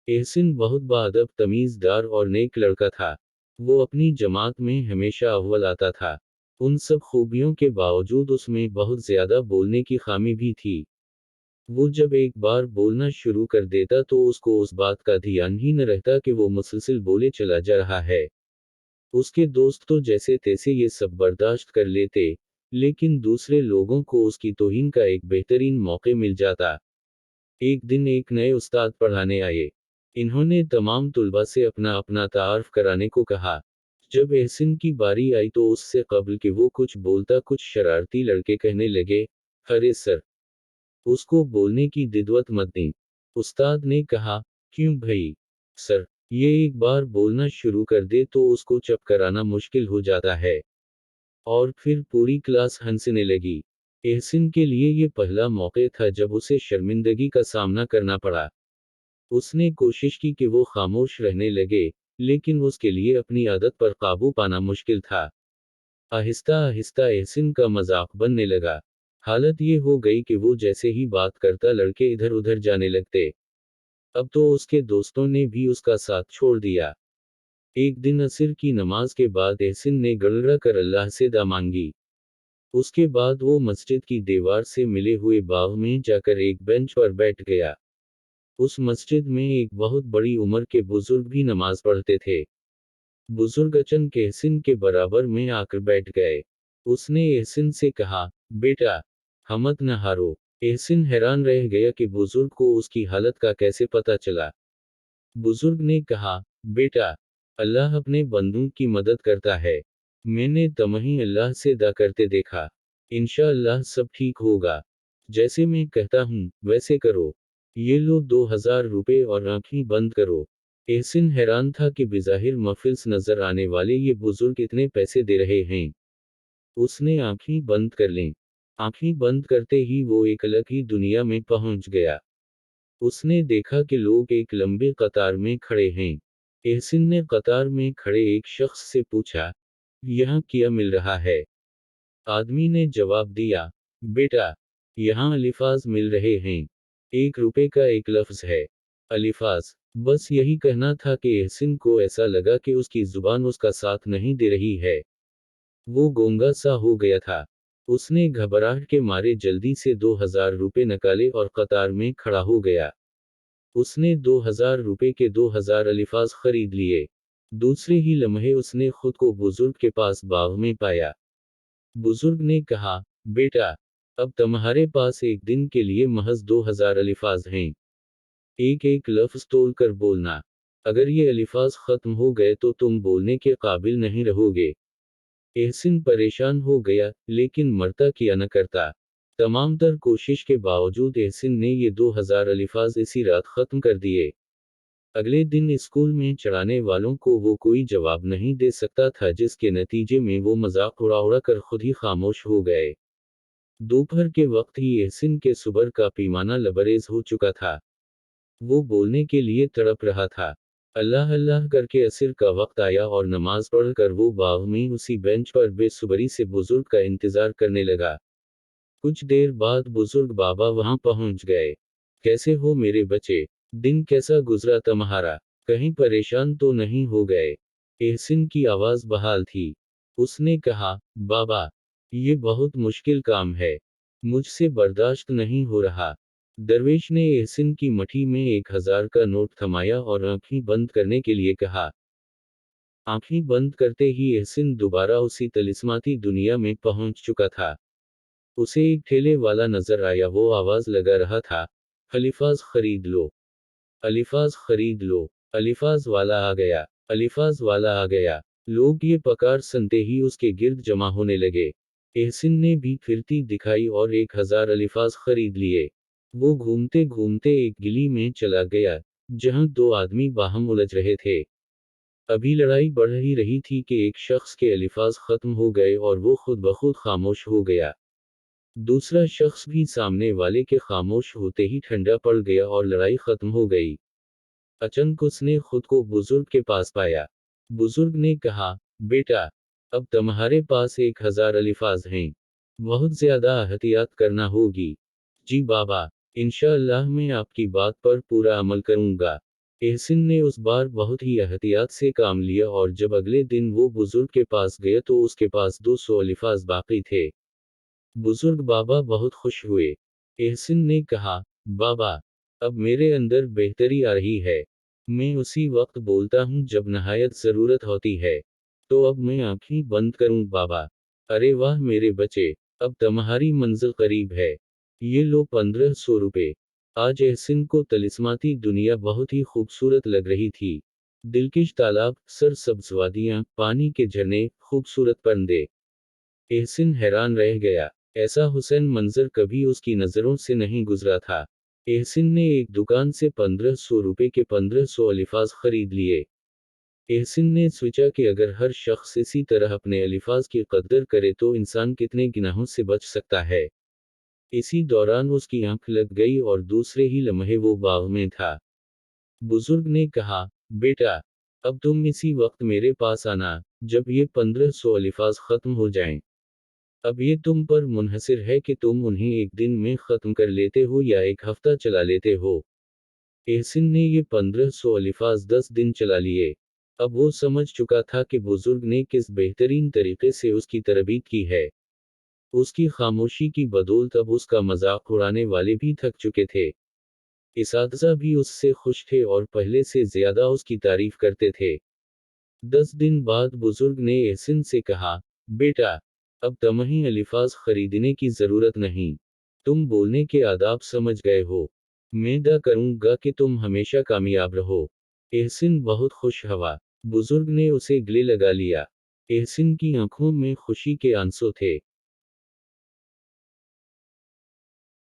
एहसिन बहुत बाअदब, तमीज़दार और नेक लड़का था। वो अपनी जमात में हमेशा अव्वल आता था। उन सब खूबियों के बावजूद उसमें बहुत ज़्यादा बोलने की खामी भी थी। वो जब एक बार बोलना शुरू कर देता तो उसको उस बात का ध्यान ही न रहता कि वो मुसलसल बोले चला जा रहा है। उसके दोस्त तो जैसे तैसे ये सब बर्दाश्त कर लेते, लेकिन दूसरे लोगों को उसकी तौहीन का एक बेहतरीन मौके मिल जाता। एक दिन एक नए उस्ताद पढ़ाने आए। इन्होंने तमाम तुलबा से अपना अपना तारुफ कराने को कहा। जब एहसिन की बारी आई तो उससे कबल कि वो कुछ बोलता कुछ शरारती लड़के कहने लगे, अरे सर, उसको बोलने की दिदवत मत दें। उस्ताद ने कहा, क्यों भई? सर, ये एक बार बोलना शुरू कर दे तो उसको चुप कराना मुश्किल हो जाता है। और फिर पूरी क्लास हंसने लगी। एहसिन के लिए ये पहला मौके था जब उसे शर्मिंदगी का सामना करना पड़ा। उसने कोशिश की कि वो खामोश रहने लगे, लेकिन उसके लिए अपनी आदत पर काबू पाना मुश्किल था। आहिस्ता आहिस्ता एहसिन का मजाक बनने लगा। हालत ये हो गई कि वो जैसे ही बात करता लड़के इधर उधर जाने लगते। अब तो उसके दोस्तों ने भी उसका साथ छोड़ दिया। एक दिन असर की नमाज के बाद एहसिन ने गड़गड़ा कर अल्लाह से दुआ मांगी। उसके बाद वो मस्जिद की दीवार से मिले हुए बाग में जाकर एक बेंच पर बैठ गया। उस मस्जिद में एक बहुत बड़ी उम्र के बुजुर्ग भी नमाज पढ़ते थे। बुजुर्ग अचानक एहसिन के बराबर में आकर बैठ गए। उसने एहसिन से कहा, बेटा, हमत न हारो। एहसिन हैरान रह गया कि बुजुर्ग को उसकी हालत का कैसे पता चला। बुजुर्ग ने कहा, बेटा, अल्लाह अपने बंदों की मदद करता है। मैंने तमही अल्लाह से दुआ करते देखा। इंशाअल्लाह सब ठीक होगा। जैसे मैं कहता हूँ, वैसे करो। ये लो 2000 रुपए और आंखें बंद करो। एहसिन हैरान था कि बिज़ाहिर मफिल्स नजर आने वाले ये बुजुर्ग इतने पैसे दे रहे हैं। उसने आंखें बंद कर लें। आंखें बंद करते ही वो एक अलग ही दुनिया में पहुंच गया। उसने देखा कि लोग एक लंबी कतार में खड़े हैं। एहसिन ने कतार में खड़े एक शख्स से पूछा, यहाँ क्या मिल रहा है? आदमी ने जवाब दिया, बेटा, यहाँ अलिफाज मिल रहे हैं। 1 रुपए का एक लफ्ज है। अलिफाज। बस यही कहना था कि एहसिन को ऐसा लगा कि उसकी जुबान उसका साथ नहीं दे रही है। वो गूंगा सा हो गया था। उसने घबराहट के मारे जल्दी से 2000 रुपए निकाले और कतार में खड़ा हो गया। उसने 2000 रुपए के 2000 अलिफाज खरीद लिए। दूसरे ही लम्हे उसने खुद को बुजुर्ग के पास बाग में पाया। बुजुर्ग ने कहा, बेटा, अब तुम्हारे पास एक दिन के लिए महज 2000 अलिफाज हैं। एक एक लफ्ज तोल कर बोलना। अगर ये अलिफाज खत्म हो गए तो तुम बोलने के काबिल नहीं रहोगे। एहसिन परेशान हो गया, लेकिन मरता किया न करता। तमाम तर कोशिश के बावजूद एहसिन ने ये 2000 अलिफाज इसी रात खत्म कर दिए। अगले दिन स्कूल में चढ़ाने वालों को वो कोई जवाब नहीं दे सकता था, जिसके नतीजे में वो मजाक उड़ा उड़ा कर खुद ही खामोश हो गए। दोपहर के वक्त ही एहसिन के सुबर का पैमाना लबरेज हो चुका था। वो बोलने के लिए तड़प रहा था। अल्लाह अल्लाह करके असर का वक्त आया और नमाज पढ़कर वो बाग में उसी बेंच पर बेसुबरी से बुजुर्ग का इंतजार करने लगा। कुछ देर बाद बुजुर्ग बाबा वहां पहुंच गए। कैसे हो मेरे बच्चे? दिन कैसा गुजरा तुम्हारा? कहीं परेशान तो नहीं हो गए? एहसिन की आवाज बहाल थी। उसने कहा, बाबा, ये बहुत मुश्किल काम है। मुझसे बर्दाश्त नहीं हो रहा। दरवेश ने एहसिन की मठी में 1000 का नोट थमाया और आंखें बंद करने के लिए कहा। आंखें बंद करते ही एहसिन दोबारा उसी तिलिस्माती दुनिया में पहुंच चुका था। उसे एक ठेले वाला नजर आया। वो आवाज लगा रहा था, अलिफाज खरीद लो, अलिफाज खरीद लो। अलिफाज वाला आ गया, अलिफाज वाला आ गया। लोग ये पकार सुनते ही उसके गिर्द जमा होने लगे। एहसिन ने भी फिरती दिखाई और 1000 अलिफाज खरीद लिए। वो घूमते घूमते एक गली में चला गया, जहां दो आदमी बाहम उलझ रहे थे। अभी लड़ाई बढ़ ही रही थी कि एक शख्स के अलिफाज खत्म हो गए और वो खुद ब खुद खामोश हो गया। दूसरा शख्स भी सामने वाले के खामोश होते ही ठंडा पड़ गया और लड़ाई खत्म हो गई। अचानक उसने खुद को बुजुर्ग के पास पाया। बुजुर्ग ने कहा, बेटा, अब तुम्हारे पास 1000 अलिफाज हैं। बहुत ज्यादा एहतियात करना होगी। जी बाबा, इंशाअल्लाह मैं आपकी बात पर पूरा अमल करूंगा। एहसिन ने उस बार बहुत ही एहतियात से काम लिया और जब अगले दिन वो बुजुर्ग के पास गया तो उसके पास 200 अलिफाज बाकी थे। बुजुर्ग बाबा बहुत खुश हुए। एहसिन ने कहा, बाबा, अब मेरे अंदर बेहतरी आ रही है। मैं उसी वक्त बोलता हूँ जब नहायत ज़रूरत होती है। तो अब मैं आंखें बंद करूँ बाबा। अरे वाह मेरे बच्चे, अब तुम्हारी मंजिल करीब है। ये लो 1500 रुपए। आज एहसिन को तिलिस्माती दुनिया बहुत ही खूबसूरत लग रही थी। दिलकश तालाब, सरसब्ज वादियां, पानी के झरने, खूबसूरत परिंदे। एहसिन हैरान रह गया। ऐसा हुसैन मंजर कभी उसकी नज़रों से नहीं गुजरा था। एहसिन ने एक दुकान से 1500 रुपए के 1500 अलिफाज खरीद लिए। एहसिन ने सोचा कि अगर हर शख्स इसी तरह अपने अलिफाज की कदर करे तो इंसान कितने गुनाहों से बच सकता है। इसी दौरान उसकी आंख लग गई और दूसरे ही लम्हे वो बाग में था। बुजुर्ग ने कहा, बेटा, अब तुम इसी वक्त मेरे पास आना, जब ये 1500 अलिफाज खत्म हो जाएं। अब ये तुम पर मुनहसिर है कि तुम उन्हें एक दिन में खत्म कर लेते हो या एक हफ्ता चला लेते हो। एहसिन ने ये 1500 अलिफाज 10 दिन चला लिए। अब वो समझ चुका था कि बुजुर्ग ने किस बेहतरीन तरीके से उसकी तरबियत की है। उसकी खामोशी की बदौलत अब उसका मजाक उड़ाने वाले भी थक चुके थे। इसातिज़ा भी उससे खुश थे और पहले से ज्यादा उसकी तारीफ करते थे। 10 दिन बाद बुजुर्ग ने एहसिन से कहा, बेटा, अब तुम्हें अलिफाज खरीदने की जरूरत नहीं। तुम बोलने के आदाब समझ गए हो। मैं दा करूंगा कि तुम हमेशा कामयाब रहो। एहसिन बहुत खुश हुआ। बुजुर्ग ने उसे गले लगा लिया। एहसिन की आंखों में खुशी के आंसू थे।